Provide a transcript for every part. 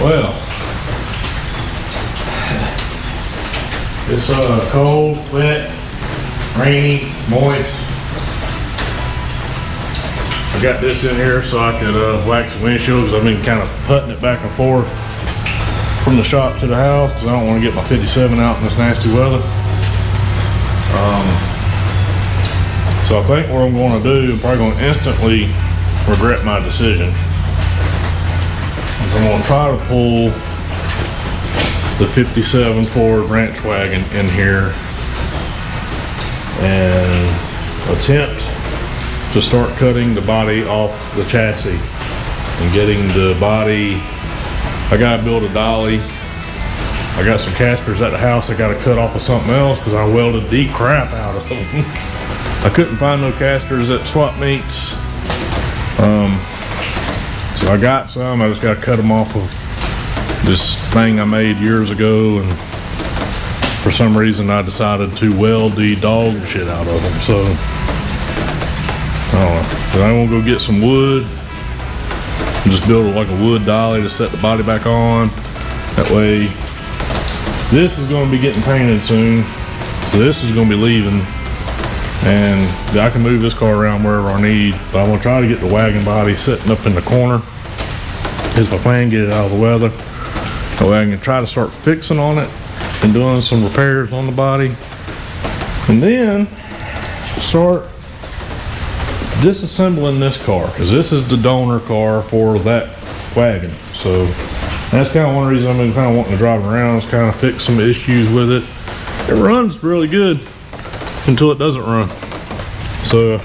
Well, it's cold, wet, rainy, moist. I got this in here so I could wax the windshield because I've been kind of putting it back and forth from the shop to the house because I don't want to get my 57 out in this nasty weather. So I think what I'm going to do, I'm probably going to instantly regret my decision, is I'm going to try to pull the 57 Ford ranch wagon in here and attempt to start cutting the body off the chassis and getting the body. I gotta build a dolly. I got some casters at the house I gotta cut off of something else because I welded the crap out of them. I couldn't find no casters at swap meets. So I got some, I just gotta cut them off of this thing I made years ago, and for some reason I decided to weld the dog shit out of them. So I don't know. Then I'm gonna go get some wood and just build like a wood dolly to set the body back on. That way, this is gonna be getting painted soon. So this is gonna be leaving, and I can move this car around wherever I need. But I'm gonna try to get the wagon body sitting up in the corner. Is my plan, get it out of the weather. That way I can try to start fixing on it and doing some repairs on the body. And then start disassembling this car, because this is the donor car for that wagon. So that's kind of one reason I've been kind of wanting to drive around, is kind of fix some issues with it. It runs really good until it doesn't run. So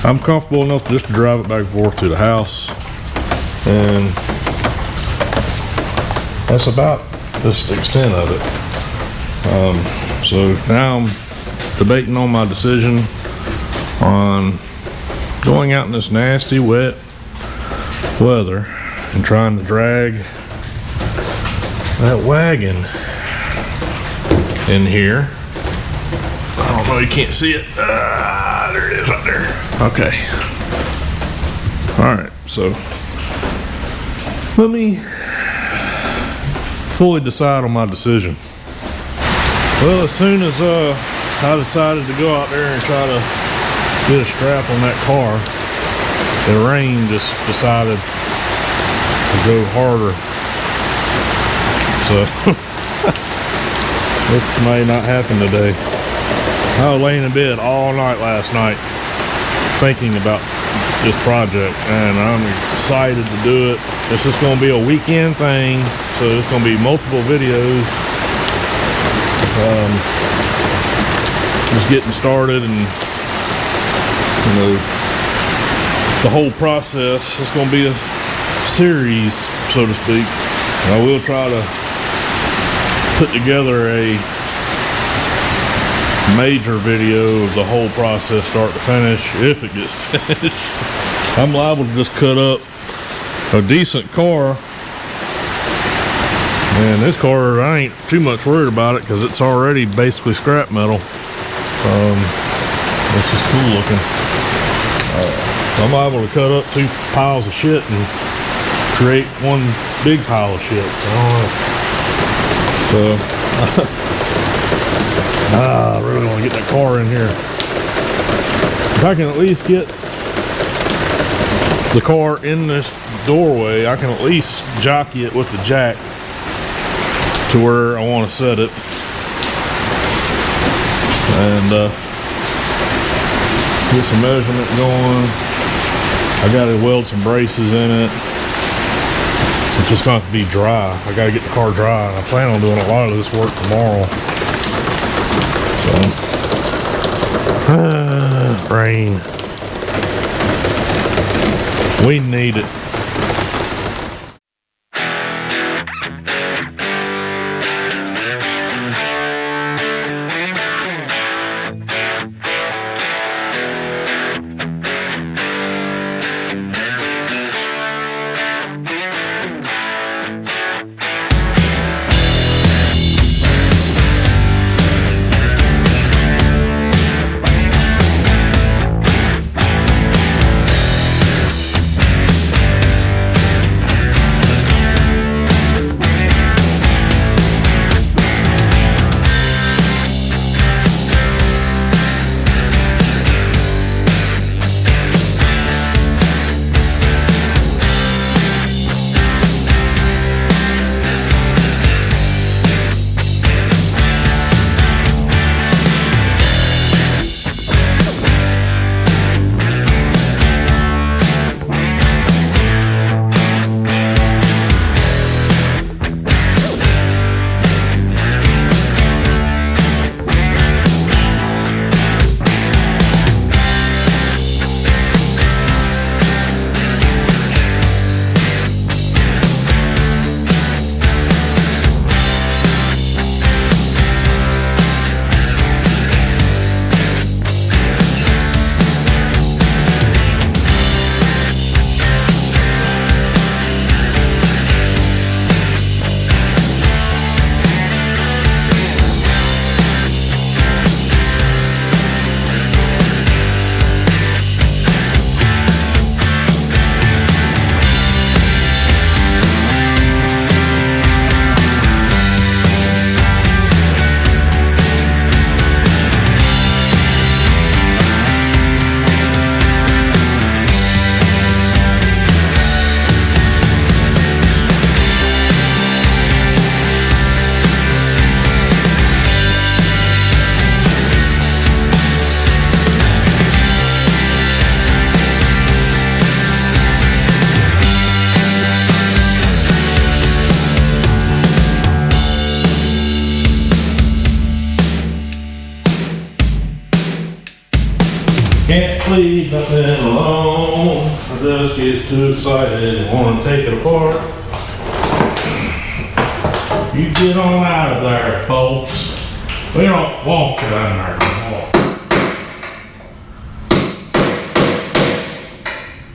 I'm comfortable enough just to drive it back and forth to the house, and that's about just the extent of it. So now I'm debating on my decision on going out in this nasty wet weather and trying to drag that wagon in here. I don't know, you can't see it. There it is right there. Okay. Alright, so let me fully decide on my decision. Well, as soon as I decided to go out there and try to get a strap on that car, the rain just decided to go harder. So this may not happen today. I was laying in bed all night last night thinking about this project, and I'm excited to do it. It's just going to be a weekend thing, so it's going to be multiple videos. Just getting started, and you know, the whole process is going to be a series, so to speak. And I will try to put together a major video of the whole process, start to finish, if it gets finished. I'm liable to just cut up a decent car, and this car, I ain't too much worried about it because it's already basically scrap metal. It's just cool looking. I'm liable to cut up two piles of shit and create one big pile of shit. So I really want to get that car in here. If I can at least get the car in this doorway, I can at least jockey it with the jack to where I want to set it. And get some measurement going. I got to weld some braces in it. It's just going to have to be dry. I got to get the car dry. I plan on doing a lot of this work tomorrow. So, rain. We need it. Can't leave nothing alone. I just get too excited and want to take it apart. You get on out of there, folks. We don't walk down there anymore.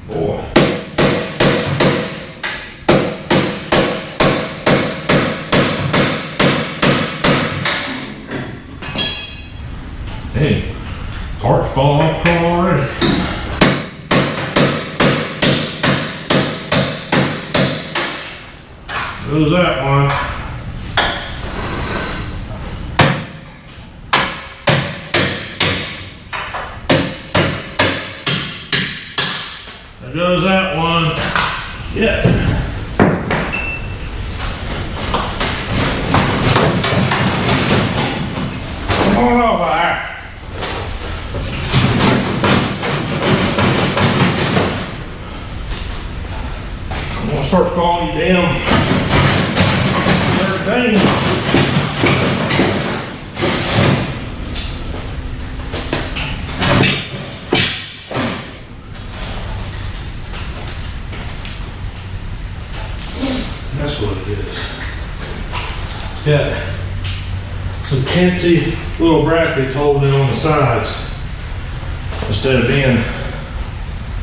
Boy. Hey, parts fall off the car already. Goes that one. There goes that one. Yeah. Come on over there. I'm gonna start calling you down. Third thing. That's what it is. Got some fancy little brackets holding it on the sides. Instead of being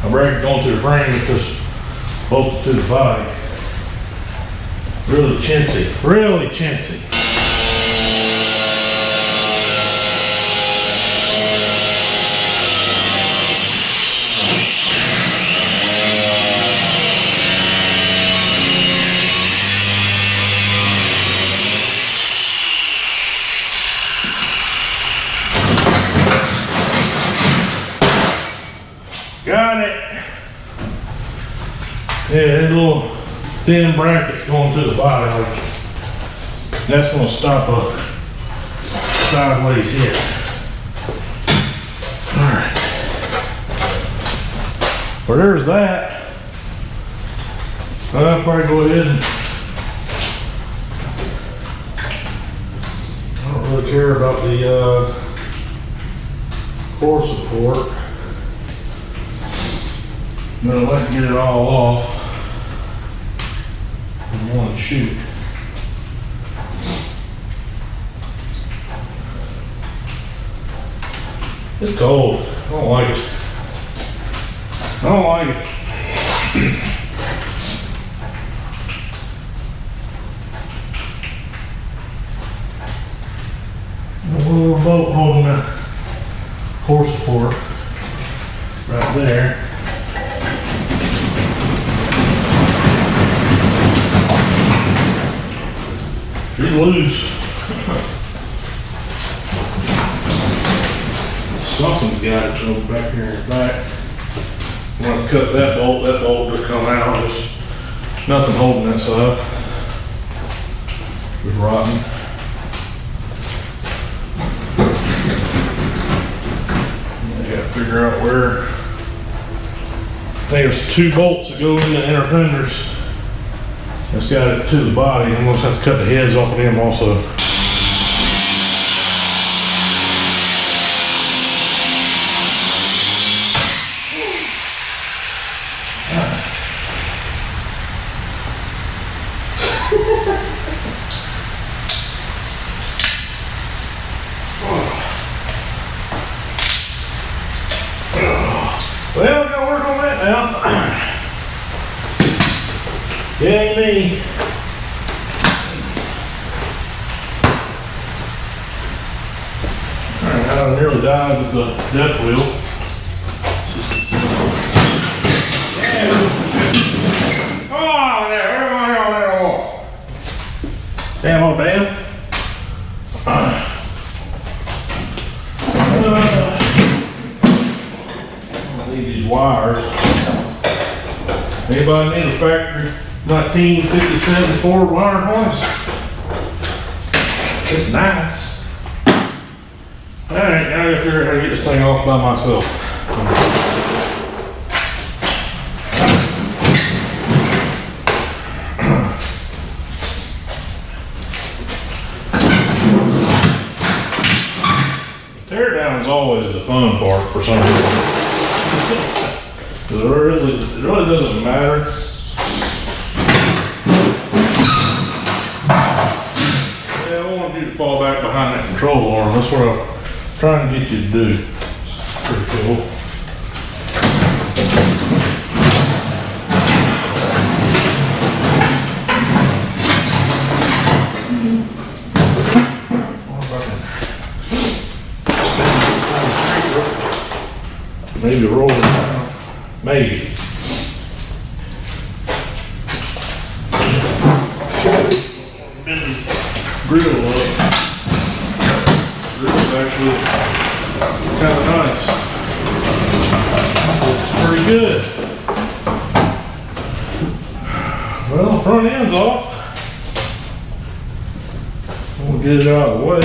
a bracket going to the frame, it's just bolted to the body. Really chintzy, really chintzy. Got it. Yeah, that little thin bracket going to the body. Like, that's going to stop a sideways hit. All right. Well, there's that. I'll probably go ahead and I don't really care about the core support. But I'd like to get it all off in one shoot. It's cold. I don't like it. I don't like it. A little boat holding that core support right there. She's loose. Something's got it over back here in the back. When I cut that bolt just come out. There's nothing holding that side. It's rotten. I gotta figure out where. I think there's 2 bolts that go in the inner fenders. It's got it to the body. I'm going to have to cut the heads off of them also. Well, we gotta work on that now. Yeah, me. Alright, I nearly died with the death wheel. Oh, there, everybody on that wall. Damn, old damn. I need these wires. Anybody need a factory 1957 Ford wire harness? It's nice. Alright, now I gotta figure out how to get this thing off by myself. Tear down is always the fun part for some people. It really doesn't matter. Yeah, I want you to fall back behind that control arm. That's what I'm trying to get you to do. It's pretty cool. Maybe roll it down. Maybe. Bend the grill up. Grill's actually kind of nice. Looks pretty good. Well, the front end's off. We'll get it out of the way.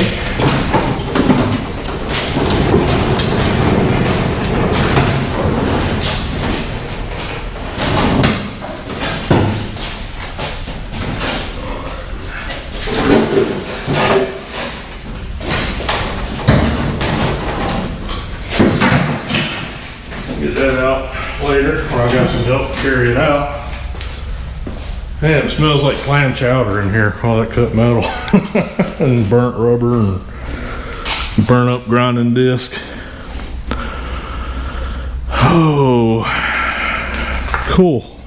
Get that out later, or I got some help to carry it out. Man, it smells like clam chowder in here, all that cut metal and burnt rubber and burnt up grinding disc. Oh, cool.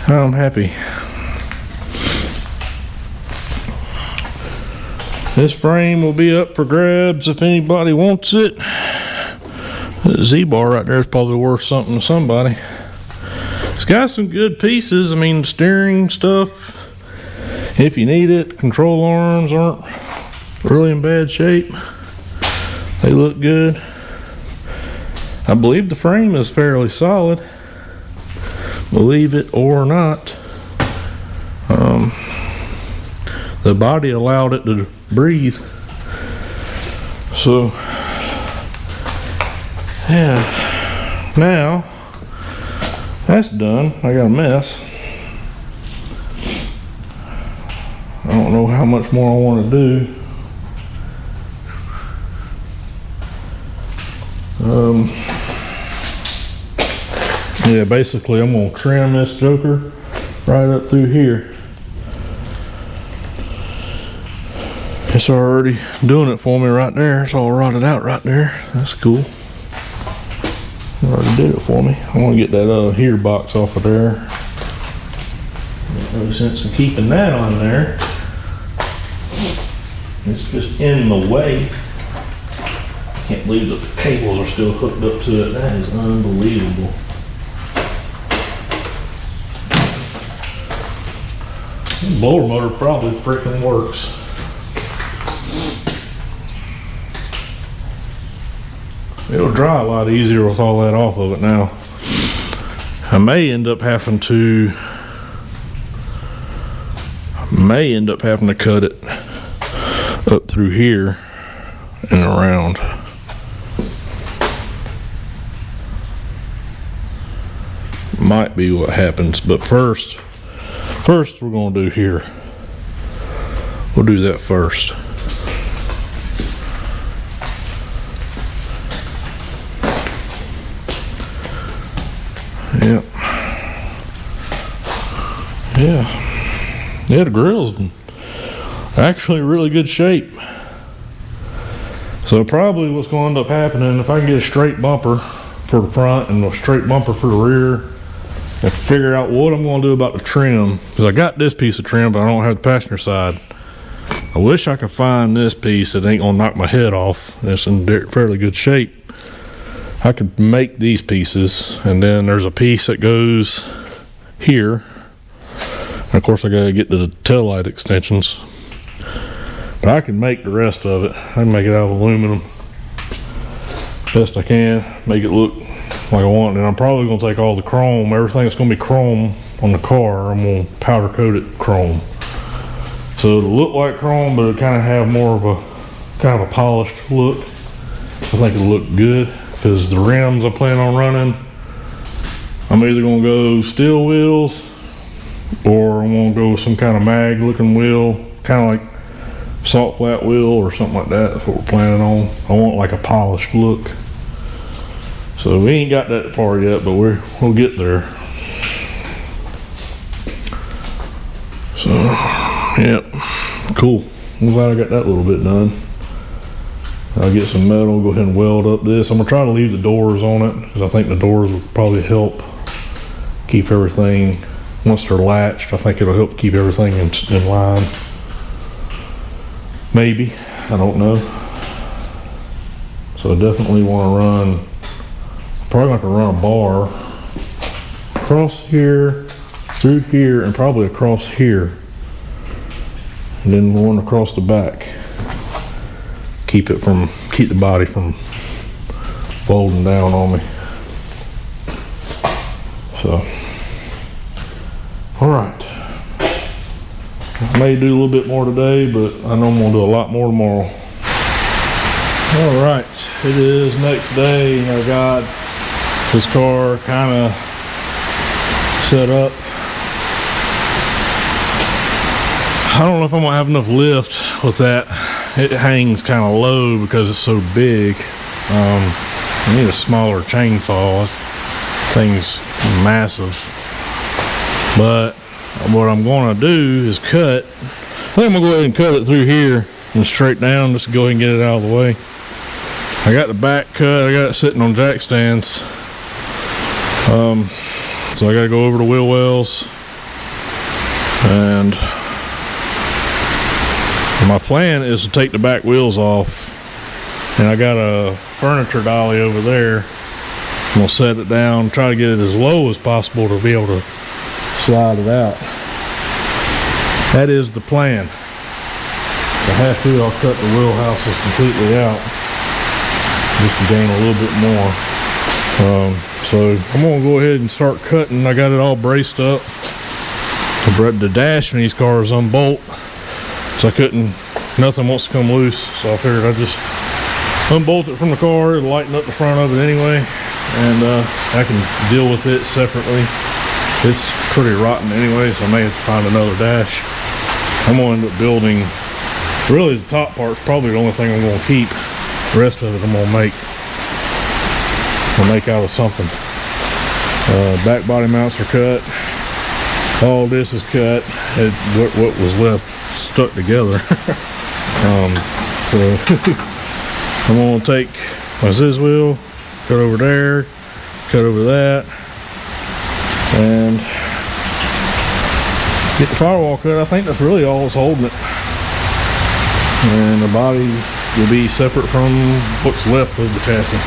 I'm happy. This frame will be up for grabs if anybody wants it. The Z-bar right there is probably worth something to somebody. It's got some good pieces. I mean, steering stuff, if you need it. Control arms aren't really in bad shape. They look good. I believe the frame is fairly solid. Believe it or not. The body allowed it to breathe. So, yeah. Now, that's done. I got a mess. I don't know how much more I want to do. Yeah, basically I'm going to trim this joker right up through here. It's already doing it for me right there. It's all rotted out right there. That's cool. It already did it for me. I want to get that heater box off of there. No sense in keeping that on there. It's just in the way. Can't believe that the cables are still hooked up to it. That is unbelievable. The blower motor probably freaking works. It'll dry a lot easier with all that off of it now. I may end up having to cut it up through here and around. Might be what happens, but first we're gonna do here. We'll do that first. Yep. Yeah, the grill's actually in really good shape. So probably what's going to end up happening, if I can get a straight bumper for the front and a straight bumper for the rear, and figure out what I'm going to do about the trim, because I got this piece of trim, but I don't have the passenger side. I wish I could find this piece that ain't going to knock my head off. It's in fairly good shape. I could make these pieces, and then there's a piece that goes here. And of course I gotta get to the tail light extensions. But I can make the rest of it. I can make it out of aluminum. Best I can. Make it look like I want. And I'm probably gonna take all the chrome, everything that's gonna be chrome on the car, I'm gonna powder coat it chrome. So it'll look like chrome, but it'll kind of have more of a kind of a polished look. I think it'll look good. Because the rims I plan on running, I'm either going to go steel wheels or I'm going to go with some kind of mag looking wheel, kind of like salt flat wheel or something like that. That's what we're planning on. I want like a polished look. So we ain't got that far yet, but we'll get there. So, yep, cool. I'm glad I got that little bit done. I'll get some metal, go ahead and weld up this. I'm gonna try to leave the doors on it because I think the doors will probably help keep everything, once they're latched, I think it'll help keep everything in line. Maybe, I don't know. So I definitely wanna run, probably have to run a bar across here, through here, and probably across here. And then one across the back. Keep the body from folding down on me. So, all right. I may do a little bit more today, but I know I'm gonna do a lot more tomorrow. All right, it is next day. I got this car kind of set up. I don't know if I'm gonna have enough lift with that. It hangs kind of low because it's so big. I need a smaller chainsaw. Thing's massive. But what I'm gonna do is cut. I think I'm gonna go ahead and cut it through here and straight down, just to go ahead and get it out of the way. I got the back cut. I got it sitting on jack stands. So I gotta go over the wheel wells, and my plan is to take the back wheels off, and I got a furniture dolly over there. I'm gonna set it down, try to get it as low as possible to be able to slide it out. That is the plan. If I have to, I'll cut the wheel houses completely out just to gain a little bit more. So I'm gonna go ahead and start cutting. I got it all braced up. The dash in these cars unbolt, so nothing wants to come loose. So I figured I'd just unbolt it from the car. It'll lighten up the front of it anyway, and I can deal with it separately. It's pretty rotten anyway, so I may have to find another dash. I'm gonna end up building, really the top part's probably the only thing I'm gonna keep. The rest of it I'm gonna make out of something. Back body mounts are cut. All this is cut. What was left stuck together. So I'm gonna take my scissor wheel, cut over there, cut over that, and get the firewall cut. I think that's really all that's holding it. And the body will be separate from what's left of the chassis.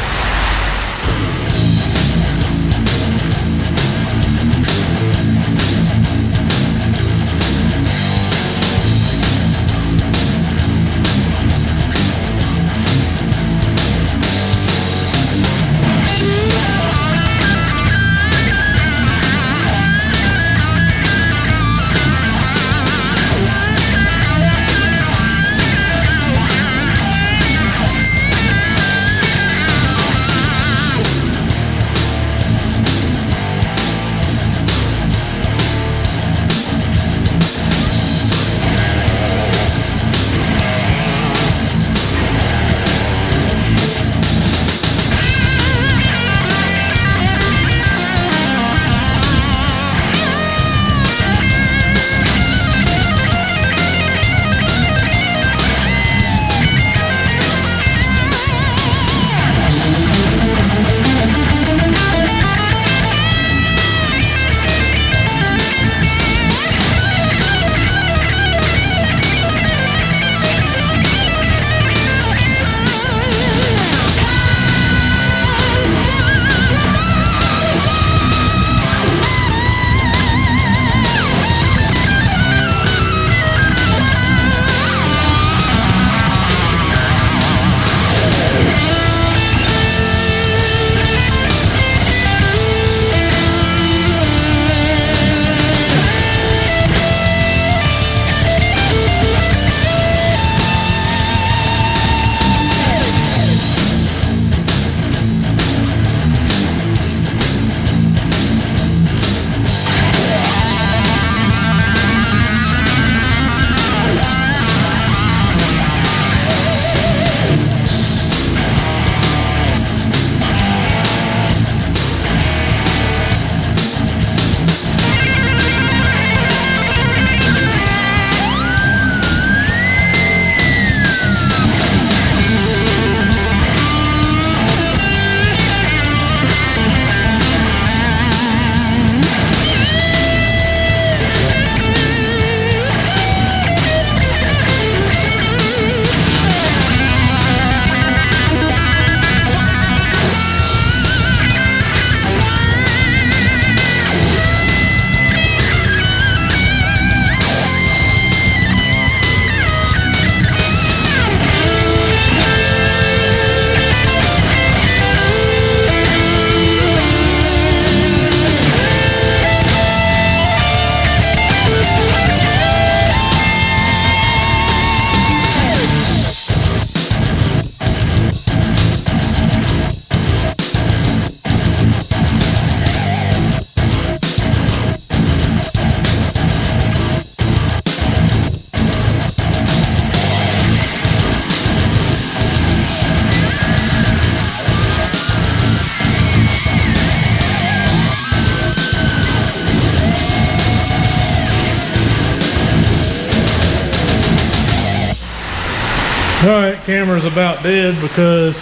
Alright, camera's about dead because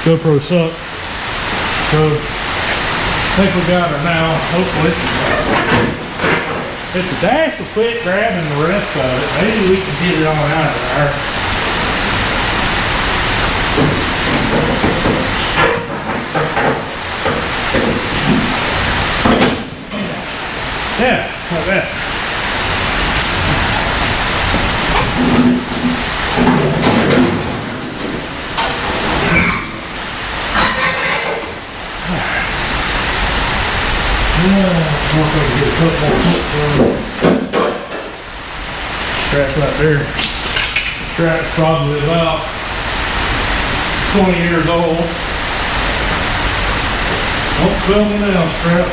GoPro sucked. So, I think we got her now, hopefully. If the dash will quit grabbing the rest of it, maybe we can get it on out of there. Yeah, like that. Get a couple more hooks on. Strap right there. Strap's probably about 20 years old. Don't fill me now, strap.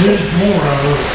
Smidge more out of it.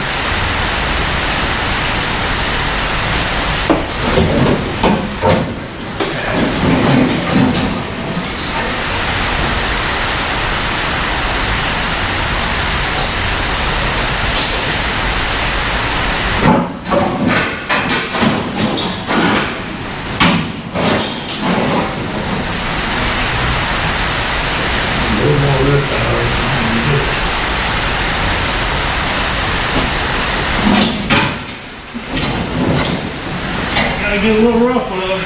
Get a little rough with it.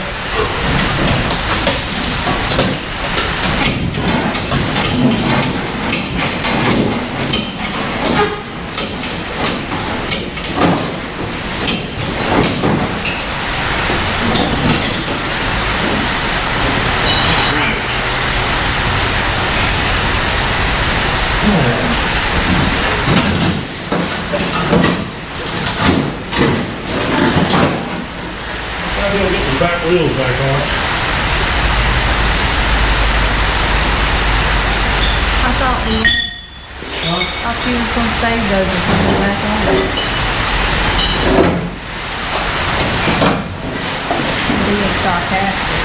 Back wheels back on. I thought you was going to save those and put them back on. Being sarcastic.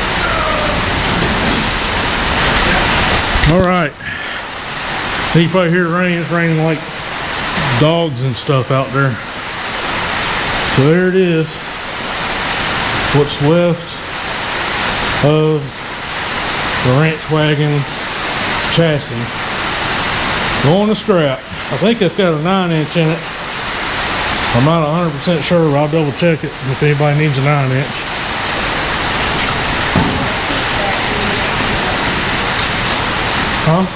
All right. You probably hear it rain. It's raining like dogs and stuff out there. So there it is. What's left of the ranch wagon chassis on the strap. I think it's got a 9-inch in it. I'm not 100% sure, but I'll double check it if anybody needs a 9-inch. Huh?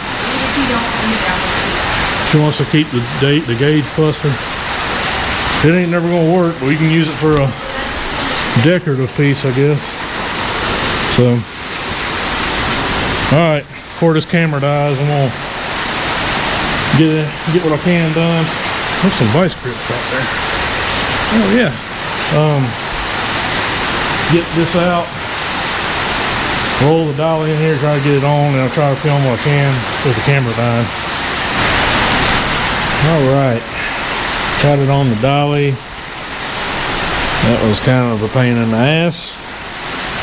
She wants to keep the gauge cluster. It ain't never gonna work, but we can use it for a decorative piece, I guess. So, all right, before this camera dies, I'm gonna get what I can done. There's some vice grips out there. Oh yeah. Get this out, roll the dolly in here, try to get it on, and I'll try to film what I can with the camera dying. All right, got it on the dolly. That was kind of a pain in the ass.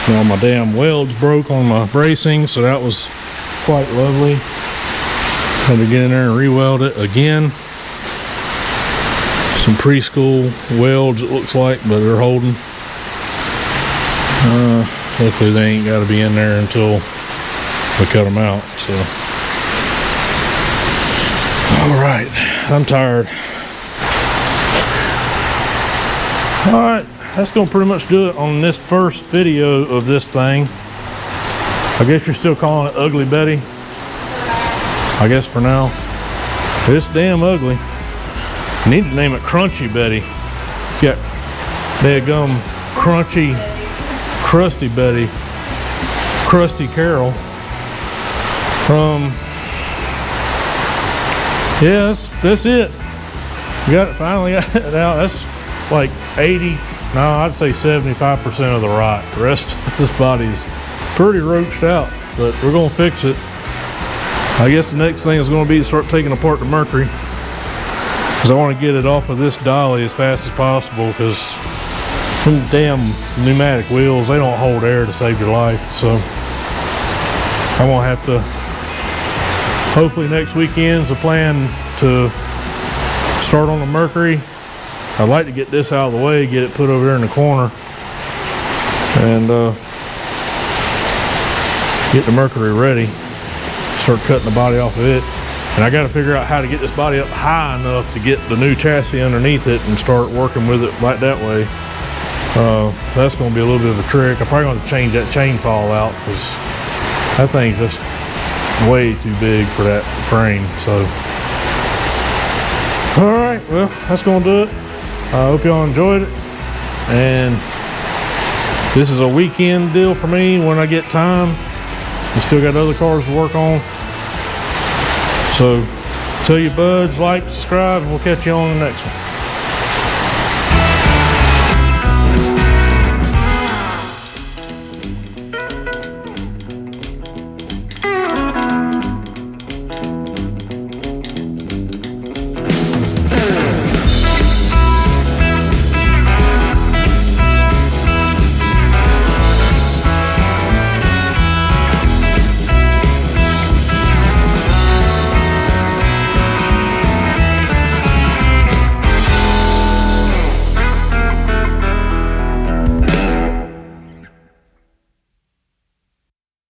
You know, my damn welds broke on my bracing, so that was quite lovely. Had to get in there and re-weld it again. Some preschool welds, it looks like, but they're holding. Hopefully they ain't got to be in there until we cut them out. So, all right, I'm tired. All right, that's gonna pretty much do it on this first video of this thing. I guess you're still calling it Ugly Betty. I guess for now. It's damn ugly. You need to name it Crunchy Betty. Yeah, daggum Crunchy, Crusty Betty, Krusty Carol. Yeah, that's it. Finally got it out. That's like 80, no, I'd say 75% of the rot. The rest of this body is pretty roached out, but we're gonna fix it. I guess the next thing is gonna be to start taking apart the Mercury, because I want to get it off of this dolly as fast as possible, because Them damn pneumatic wheels, they don't hold air to save your life, so I'm gonna have to, hopefully next weekend's the plan to start on the Mercury. I'd like to get this out of the way, get it put over there in the corner, and get the Mercury ready, start cutting the body off of it. And I got to figure out how to get this body up high enough to get the new chassis underneath it and start working with it like that way. That's going to be a little bit of a trick. I'm probably going to change that chain fall out because that thing's just way too big for that frame. So, all right, well, that's going to do it. I hope y'all enjoyed it. And this is a weekend deal for me when I get time. I still got other cars to work on. So tell your buds, like, subscribe, and we'll catch you on the next one.